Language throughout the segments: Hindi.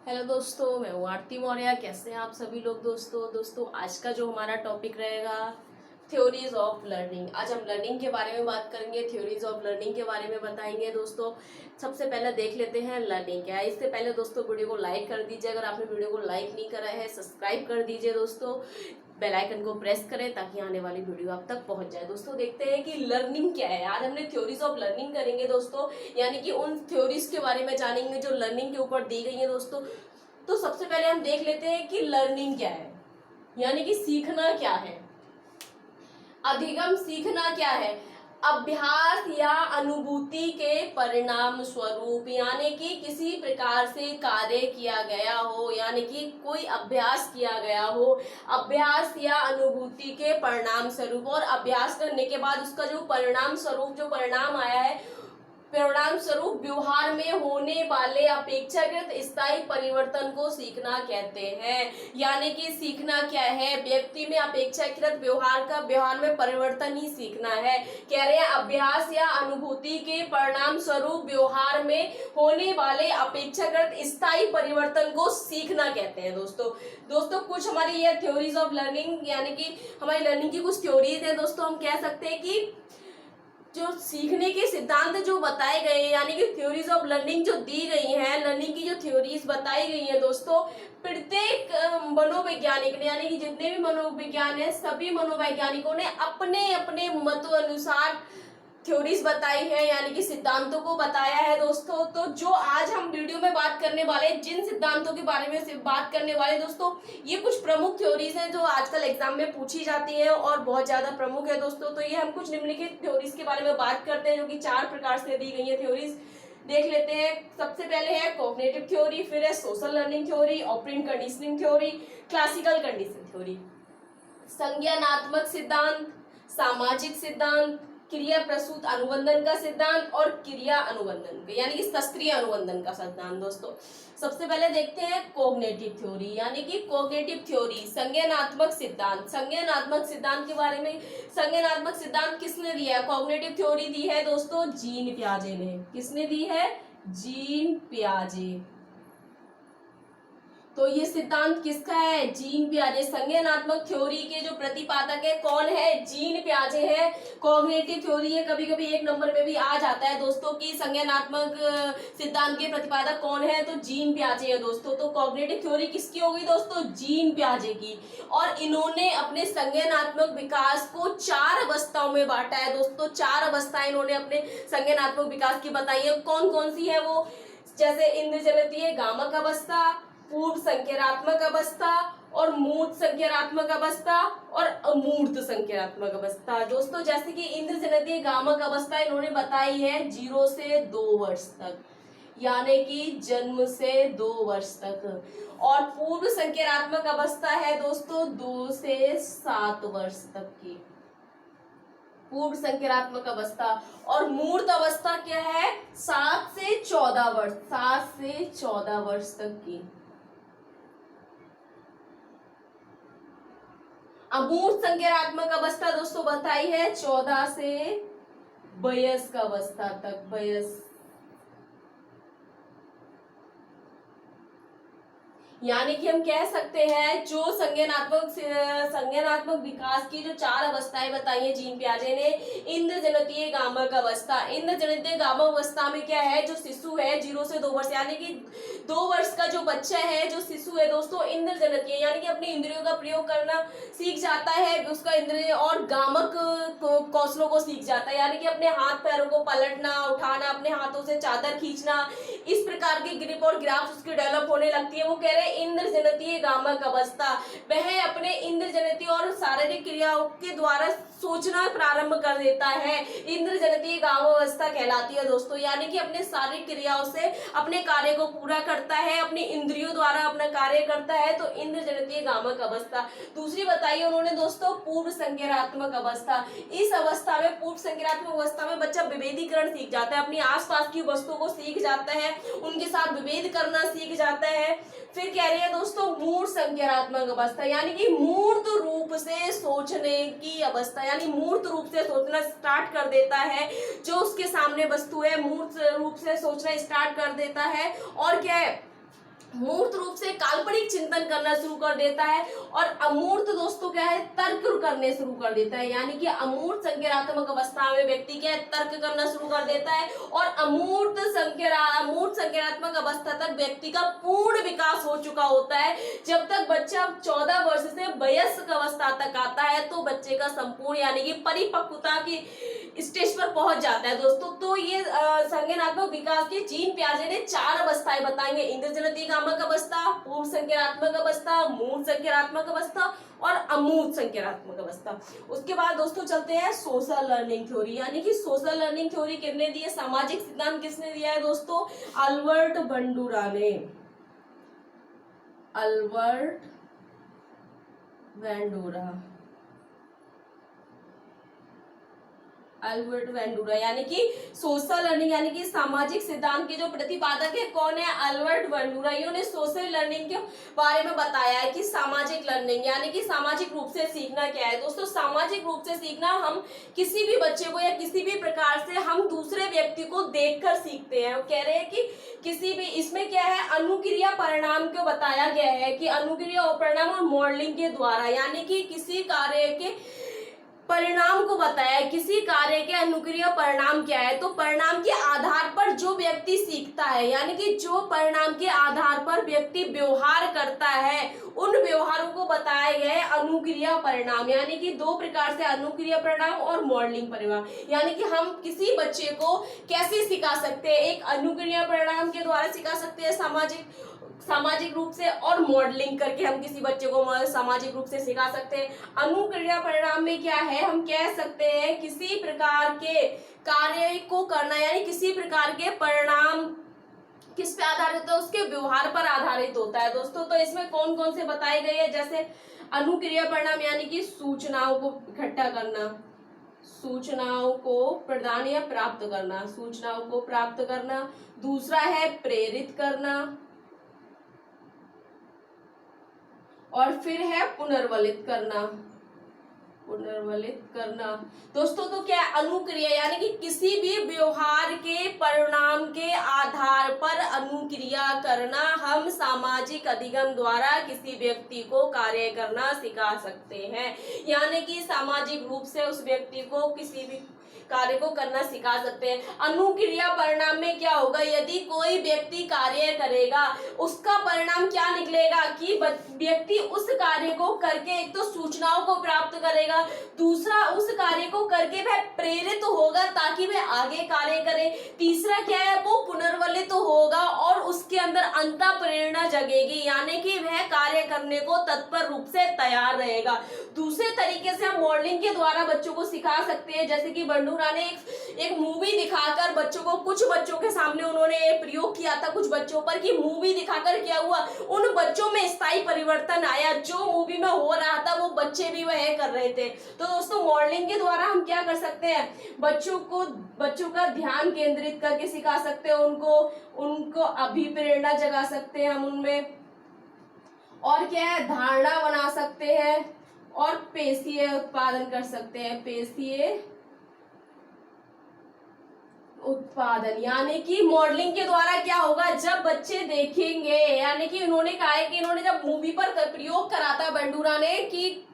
हेलो दोस्तों, मैं हूँ आरती मौर्य। कैसे हैं आप सभी लोग। दोस्तों आज का जो हमारा टॉपिक रहेगा थ्योरीज ऑफ लर्निंग। आज हम लर्निंग के बारे में बात करेंगे, थ्योरीज ऑफ लर्निंग के बारे में बताएंगे। दोस्तों सबसे पहले देख लेते हैं लर्निंग क्या है। इससे पहले दोस्तों वीडियो को लाइक कर दीजिए, अगर आपने वीडियो को लाइक नहीं करा है सब्सक्राइब कर दीजिए। दोस्तों बेल आइकन को प्रेस करें ताकि आने वाली वीडियो आप तक पहुंच जाए। दोस्तों देखते हैं कि लर्निंग क्या है। आज हमने थ्योरीज ऑफ लर्निंग करेंगे दोस्तों, यानी कि उन थ्योरीज के बारे में जानेंगे जो लर्निंग के ऊपर दी गई है। दोस्तों तो सबसे पहले हम देख लेते हैं कि लर्निंग क्या है, यानी कि सीखना क्या है। अधिगम सीखना क्या है? अभ्यास या अनुभूति के परिणाम स्वरूप, यानी कि किसी प्रकार से कार्य किया गया हो, यानी कि कोई अभ्यास किया गया हो, अभ्यास या अनुभूति के परिणाम स्वरूप। और अभ्यास करने के बाद उसका जो परिणाम स्वरूप जो परिणाम आया है, परिणाम स्वरूप व्यवहार में होने वाले अपेक्षाकृत स्थायी परिवर्तन को सीखना कहते हैं। यानी कि सीखना क्या है? व्यक्ति में अपेक्षाकृत व्यवहार में परिवर्तन ही सीखना है। कह रहे हैं अभ्यास या अनुभूति के परिणाम स्वरूप व्यवहार में होने वाले अपेक्षाकृत स्थायी परिवर्तन को सीखना कहते हैं। दोस्तों कुछ हमारी ये थ्योरीज ऑफ लर्निंग, यानी कि हमारी लर्निंग की कुछ थ्योरीज है। दोस्तों हम कह सकते हैं कि जो सीखने के सिद्धांत जो बताए गए हैं, यानी कि थ्योरीज ऑफ लर्निंग जो दी गई हैं, लर्निंग की जो थ्योरीज बताई गई हैं दोस्तों, प्रत्येक मनोवैज्ञानिक ने, यानी कि जितने भी मनोविज्ञान है, सभी मनोवैज्ञानिकों ने अपने अपने मत अनुसार थ्योरीज बताई है, यानी कि सिद्धांतों को बताया है। दोस्तों तो जो आज हम वीडियो में बात करने वाले, जिन सिद्धांतों के बारे में बात करने वाले दोस्तों, ये कुछ प्रमुख थ्योरीज हैं जो आजकल एग्जाम में पूछी जाती है और बहुत ज्यादा प्रमुख है। दोस्तों तो ये हम कुछ निम्नलिखित थ्योरीज के बारे में बात करते हैं, जो कि 4 प्रकार से दी गई है थ्योरीज। देख लेते हैं। सबसे पहले है कॉग्निटिव थ्योरी, फिर है social learning theory, operant conditioning theory, classical condition theory, संज्ञानात्मक सिद्धांत, सामाजिक सिद्धांत, क्रिया प्रसूत अनुबंधन का सिद्धांत और क्रिया अनुबंधन यानी कि शास्त्रीय अनुबंधन का सिद्धांत। दोस्तों सबसे पहले देखते हैं कॉग्निटिव थ्योरी, यानी कि कॉग्निटिव थ्योरी, संज्ञानात्मक सिद्धांत। संज्ञानात्मक सिद्धांत के बारे में, संज्ञानात्मक सिद्धांत किसने दिया है? कॉग्निटिव थ्योरी दी है दोस्तों जीन पियाजे ने। किसने दी है? जीन पियाजे। तो ये सिद्धांत किसका है? जीन पियाजे। संज्ञानात्मक थ्योरी के जो प्रतिपादक है कौन है? जीन पियाजे है। कॉग्निटिव थ्योरी है, कभी कभी एक नंबर पे भी आ जाता है दोस्तों की संज्ञानात्मक सिद्धांत के प्रतिपादक कौन है, तो जीन पियाजे है दोस्तों। तो कॉग्निटिव थ्योरी किसकी होगी दोस्तों? जीन पियाजे की। और इन्होंने अपने संज्ञानात्मक विकास को 4 अवस्थाओं में बांटा है दोस्तों। 4 अवस्थाएं इन्होंने अपने संज्ञानात्मक विकास की बताई है। कौन कौन सी है वो? जैसे इंद्रजनितीय गामक अवस्था, पूर्व संज्ञानात्मक अवस्था और मूर्त संज्ञानात्मक अवस्था और अमूर्त संज्ञानात्मक अवस्था। दोस्तों जैसे कि इंद्रजनितीय गामक अवस्था इन्होंने बताई है 0 से 2 वर्ष तक, यानी कि जन्म से 2 वर्ष तक। और पूर्व संज्ञानात्मक अवस्था है दोस्तों 2 से 7 वर्ष तक की पूर्व संज्ञानात्मक अवस्था। और मूर्त अवस्था क्या है? 7 से 14 वर्ष, 7 से 14 वर्ष तक की। अमूर्त संज्ञानात्मक अवस्था दोस्तों बताई है 14 से वयस्क अवस्था तक, वयस्क, यानी कि हम कह सकते हैं जो संज्ञानात्मक विकास की जो 4 अवस्थाएं बताई है जीन पियाजे ने। इंद्रजनितीय गामक अवस्था, इंद्रजनितीय गामक अवस्था में क्या है? जो शिशु है 0 से 2 वर्ष, यानी कि 2 वर्ष का जो बच्चा है, जो शिशु है दोस्तों, इंद्रजनितीय यानी कि अपनी इंद्रियों का प्रयोग करना सीख जाता है, उसका इंद्रिय और गामक कौशलों को सीख जाता है, यानी कि अपने हाथ पैरों को पलटना, उठाना, अपने हाथों से चादर खींचना, इस प्रकार की ग्रिप और ग्राफ्स उसकी डेवलप होने लगती है। वो कह रहे इंद्रजनितीय गामक अवस्था, वह अपने इंद्रजनितीय और शारीरिक क्रियाओं के द्वारा सोचना प्रारंभ कर देता है, इंद्रजनितीय गामक अवस्था कहलाती है दोस्तों। यानी कि अपने शारीरिक क्रियाओं से अपने कार्य को पूरा करता है, अपनी इंद्रियों द्वारा अपना कार्य करता है, तो इंद्रजनितीय गामक अवस्था। दूसरी बताइए उन्होंने दोस्तों पूर्व संज्ञानात्मक अवस्था। इस अवस्था में, पूर्व संज्ञानात्मक अवस्था में बच्चा विभेदीकरण सीख जाता है, अपनी आसपास की वस्तुओं को सीख जाता है, उनके साथ विभेद करना सीख जाता है। फिर कह रही है दोस्तों मूर्त संज्ञानात्मक अवस्था, यानी कि मूर्त रूप से सोचने की अवस्था, यानी मूर्त रूप से सोचना स्टार्ट कर देता है। जो उसके सामने वस्तु है मूर्त रूप से सोचना स्टार्ट कर देता है। और क्या है? मूर्त रूप से काल्पनिक चिंतन करना शुरू कर देता है, और अमूर्त दोस्तों क्या है, तर्क करने शुरू कर देता है। यानी कि अमूर्त संज्ञानात्मक अवस्था में व्यक्ति क्या है, तर्क करना शुरू कर देता है, और अमूर्त संज्ञानात्मक अवस्था तक व्यक्ति का पूर्ण विकास हो चुका होता है। जब तक बच्चा 14 वर्ष से वयस्क अवस्था तक आता है तो बच्चे का संपूर्ण यानी कि परिपक्वता की स्टेज पर पहुंच जाता है दोस्तों। तो ये संज्ञानात्मक विकास के जीन पियाजे ने 4 अवस्थाएं बताएंगे: इंद्रजनती कामक अवस्था, पूर्व संज्ञानात्मक अवस्था, मूर्त संज्ञानात्मक अवस्था और अमूर्त संज्ञानात्मक अवस्था। उसके बाद दोस्तों चलते हैं सोशल लर्निंग थ्योरी। यानी कि सोशल लर्निंग थ्योरी किसने दी है, सामाजिक सिद्धांत किसने दिया है दोस्तों, अल्बर्ट बंडूरा ने। Albert Bandura, Albert Bandura. यानी कि सोशल लर्निंग यानी कि सामाजिक सिद्धांत के जो प्रतिपादक है कौन है, अल्बर्ट वेंडूरा। इन्होंने सोशल लर्निंग के बारे में बताया है कि सामाजिक लर्निंग यानी कि सामाजिक रूप से सीखना क्या है दोस्तों। सामाजिक रूप से सीखना, हम किसी भी बच्चे को या किसी भी प्रकार से हम दूसरे व्यक्ति को देखकर सीखते हैं। कह रहे हैं कि किसी भी, इसमें क्या है, अनुक्रिया परिणाम को बताया गया है कि अनुक्रिया और परिणाम और मॉडलिंग के द्वारा, यानी कि किसी कार्य के परिणाम को बताया। किसी कार्य के अनुक्रिया परिणाम क्या है, तो परिणाम के आधार पर जो व्यक्ति सीखता है, यानी कि जो परिणाम के आधार पर व्यक्ति व्यवहार करता है, उन व्यवहारों को बताया गया है अनुक्रिया परिणाम। यानी कि 2 प्रकार से, अनुक्रिया परिणाम और मॉडलिंग परिणाम। यानी कि हम किसी बच्चे को कैसे सिखा सकते हैं, एक अनुक्रिया परिणाम के द्वारा सिखा सकते हैं सामाजिक रूप से, और मॉडलिंग करके हम किसी बच्चे को सामाजिक रूप से सिखा सकते हैं। अनुक्रिया परिणाम में क्या है, हम कह सकते हैं किसी प्रकार के कार्य को करना, यानी किसी प्रकार के परिणाम किस पे आधारित होता है, उसके व्यवहार पर आधारित होता है दोस्तों। तो इसमें कौन कौन से बताए गए हैं, जैसे अनुक्रिया परिणाम यानी कि सूचनाओं को इकट्ठा करना, सूचनाओं को प्रदान या प्राप्त करना, सूचनाओं को प्राप्त करना। दूसरा है प्रेरित करना, और फिर है पुनर्वलित करना, पुनर्वलित करना दोस्तों। तो क्या अनुक्रिया यानी कि किसी भी व्यवहार के परिणाम के आधार पर अनुक्रिया करना, हम सामाजिक अधिगम द्वारा किसी व्यक्ति को कार्य करना सिखा सकते हैं। यानी कि सामाजिक रूप से उस व्यक्ति को किसी भी कार्य को करना सिखा सकते हैं। अनुक्रिया परिणाम में क्या होगा, यदि कोई व्यक्ति कार्य करेगा, उसका परिणाम क्या निकलेगा कि व्यक्ति उस कार्य को करके एक तो सूचनाओं को प्राप्त करेगा, दूसरा उस कार्य को करके वह प्रेरित होगा ताकि वह आगे कार्य करे, तीसरा क्या है, वो पुनर्वलित होगा और उसके अंदर अंतः प्रेरणा जगेगी, यानी कि वह कार्य करने को तत्पर रूप से तैयार रहेगा। दूसरे तरीके से हम मॉडलिंग के द्वारा बच्चों को सिखा सकते हैं, जैसे कि बंडूरा ने एक मूवी दिखाकर बच्चों को, कुछ बच्चों के सामने उन्होंने प्रयोग किया था कुछ बच्चों पर, कि मूवी दिखाकर क्या हुआ, उन बच्चों में स्थायी परिवर्तन आया, जो मूवी में हो रहा था वो बच्चे भी वह कर रहे थे। तो दोस्तों मॉडलिंग के द्वारा हम क्या कर सकते हैं, बच्चों का ध्यान केंद्रित करके सिखा सकते हैं, उनको अभिप्रेरणा जगा सकते हैं हम उनमें, और क्या है, धारणा बना सकते हैं, और पेशीय उत्पादन कर सकते हैं, पेशीय उत्पादन। यानी कि मॉडलिंग के द्वारा क्या होगा, जब बच्चे देखेंगे, यानी कि उन्होंने कहा है कि इन्होंने जब मूवी पर प्रयोग करा था बंडूरा ने, कि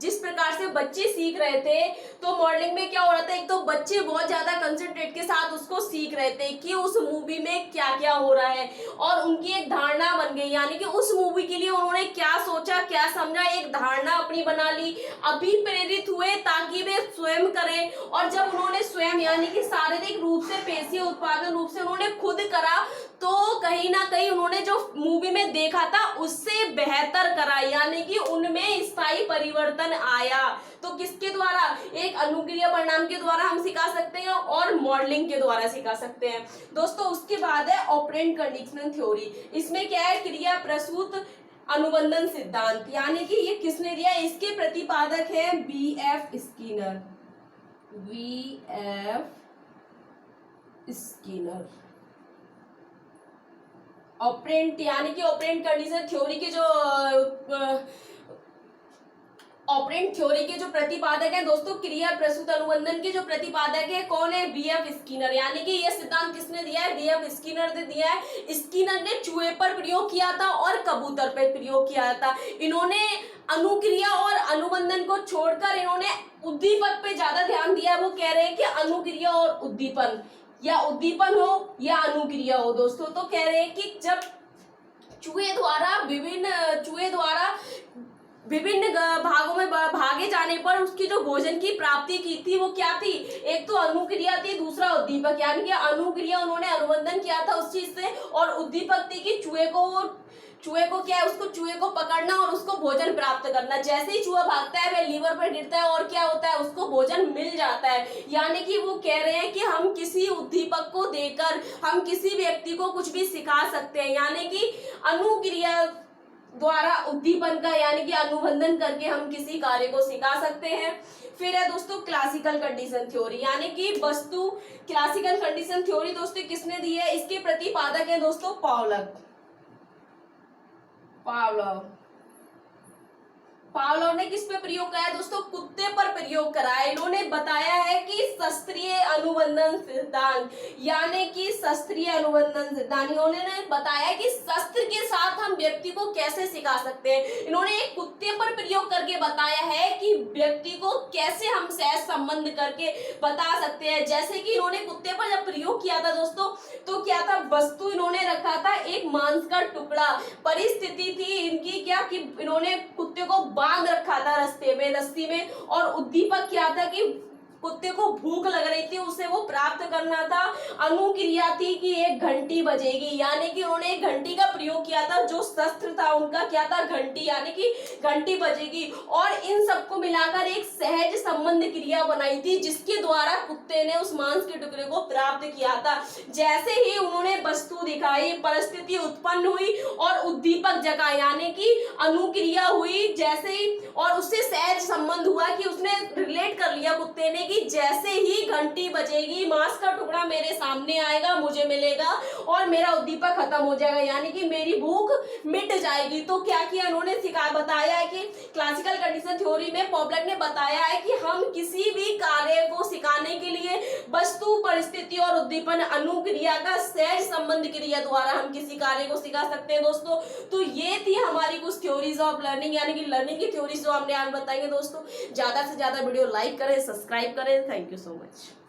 जिस प्रकार से बच्चे सीख रहे थे, तो मॉडलिंग में क्या हो रहा था, एक तो बच्चे बहुत ज्यादा कंसंट्रेट के साथ उसको सीख रहे थे कि उस मूवी में क्या क्या हो रहा है, और उनकी एक धारणा बन गई, यानी कि उस मूवी के लिए उन्होंने क्या सोचा क्या समझा, एक धारणा अपनी बना ली, अभिप्रेरित हुए ताकि वे स्वयं करें, और जब उन्होंने स्वयं यानी कि शारीरिक रूप से, पेशीय उत्पादन रूप से उन्होंने खुद करा, तो कहीं ना कहीं उन्होंने जो मूवी में देखा था उससे बेहतर करा, यानी कि उनमें स्थायी परिवर्तन आया। तो किसके द्वारा, एक अनुक्रिया परिणाम के द्वारा हम सिखा सकते हैं, और मॉडलिंग के द्वारा सिखा सकते हैं दोस्तों। उसके बाद है ऑपरेंट कंडीशनल थ्योरी। इसमें क्या है, क्रिया प्रसूत अनुबंधन सिद्धांत, यानी कि ये किसने दिया, इसके प्रतिपादक है B.F. Skinner, B.F. Skinner. Operand यानी कि ऑपरेंट कंडीशन थ्योरी के जो ऑपरेंट थ्योरी के जो प्रतिपादक हैं दोस्तों, क्रिया प्रसूत अनुबंधन के जो प्रतिपादक है कौन है? BF Skinner. यानी कि यह सिद्धांत किसने दिया है? बीएफ स्किनर ने दिया है। स्किनर ने चूहे पर प्रयोग किया था और कबूतर पर प्रयोग किया था। इन्होंने अनुक्रिया और अनुबंधन को छोड़कर इन्होंने उद्दीपक पे ज्यादा ध्यान दिया। वो कह रहे हैं कि अनुक्रिया और उद्दीपन, या उद्दीपन हो या अनुक्रिया हो दोस्तों, तो कह रहे हैं कि जब चूहे द्वारा विभिन्न भागों में भागे जाने पर उसकी जो भोजन की प्राप्ति की थी वो क्या थी? एक तो अनुक्रिया थी, दूसरा उद्दीपक। यानी कि अनुक्रिया उन्होंने अनुबंधन किया था उस चीज से, और उद्दीपक थी कि चूहे को क्या है, उसको चूहे को पकड़ना और उसको भोजन प्राप्त करना। जैसे ही चूहा भागता है वह लीवर पर गिरता है और क्या होता है? उसको भोजन मिल जाता है। यानी कि वो कह रहे हैं कि हम किसी उद्दीपक को देकर हम किसी व्यक्ति को कुछ भी सिखा सकते हैं। यानी कि अनुक्रिया द्वारा उद्दीपन का यानी कि अनुबंधन करके हम किसी कार्य को सिखा सकते हैं। फिर है दोस्तों क्लासिकल कंडीशन थ्योरी, यानी कि वस्तु क्लासिकल कंडीशन थ्योरी दोस्तों किसने दी है? इसके प्रतिपादक है दोस्तों पावलोव ने किस पे प्रयोग करा है दोस्तों? कुत्ते पर प्रयोग करा है। इन्होंने बताया है कि शास्त्रीय अनुबंधन सिद्धांत, यानी कि शास्त्रीय अनुबंधन सिद्धांत इन्होंने बताया कि शस्त्र के साथ हम व्यक्ति को कैसे सिखा सकते हैं। इन्होंने एक कुत्ते पर प्रयोग करके बताया है कि व्यक्ति को कैसे हम सहज संबंध करके बता सकते हैं। जैसे कि इन्होंने कुत्ते पर जब प्रयोग किया था दोस्तों, तो क्या था? वस्तु इन्होंने रखा था एक मांस का टुकड़ा। परिस्थिति थी इनकी क्या कि इन्होंने कुत्ते को बांध रखा था रस्सी में, और उद्दीपक क्या था कि कुत्ते को भूख लग रही थी, उसे वो प्राप्त करना था। अनुक्रिया थी कि एक घंटी बजेगी, यानी कि उन्होंने एक घंटी का प्रयोग किया था। जो शस्त्र था उनका क्या था? घंटी, यानी कि घंटी बजेगी। और इन सबको मिलाकर एक सहज संबंध क्रिया बनाई थी, जिसके द्वारा कुत्ते ने उस मांस के टुकड़े को प्राप्त किया था। जैसे ही उन्होंने वस्तु दिखाई, परिस्थिति उत्पन्न हुई और उद्दीपक जगा, यानी कि अनुक्रिया हुई जैसे ही, और उससे सहज संबंध हुआ कि उसने रिलेट कर लिया कुत्ते ने कि जैसे ही घंटी बजेगी मांस का टुकड़ा मेरे सामने आएगा, मुझे मिलेगा और मेरा उद्दीपक खत्म हो जाएगा, यानी कि मेरी भूख मिट जाएगी। तो क्या किया उन्होंने? बताया है कि क्लासिकल कंडीशन थ्योरी में पॉपलर ने बताया है कि हम किसी भी कार्य को सिखाने के लिए वस्तु, परिस्थिति और उद्दीपन अनुक्रिया का सहज संबंध क्रिया द्वारा हम किसी कार्य को सिखा सकते हैं दोस्तों। तो ये थी हमारी कुछ थ्योरीज ऑफ लर्निंग, यानी कि लर्निंग की थ्योरीज जो हमने आज बताएंगे दोस्तों। ज्यादा से ज्यादा वीडियो लाइक करें, सब्सक्राइब करें। Thank you so much.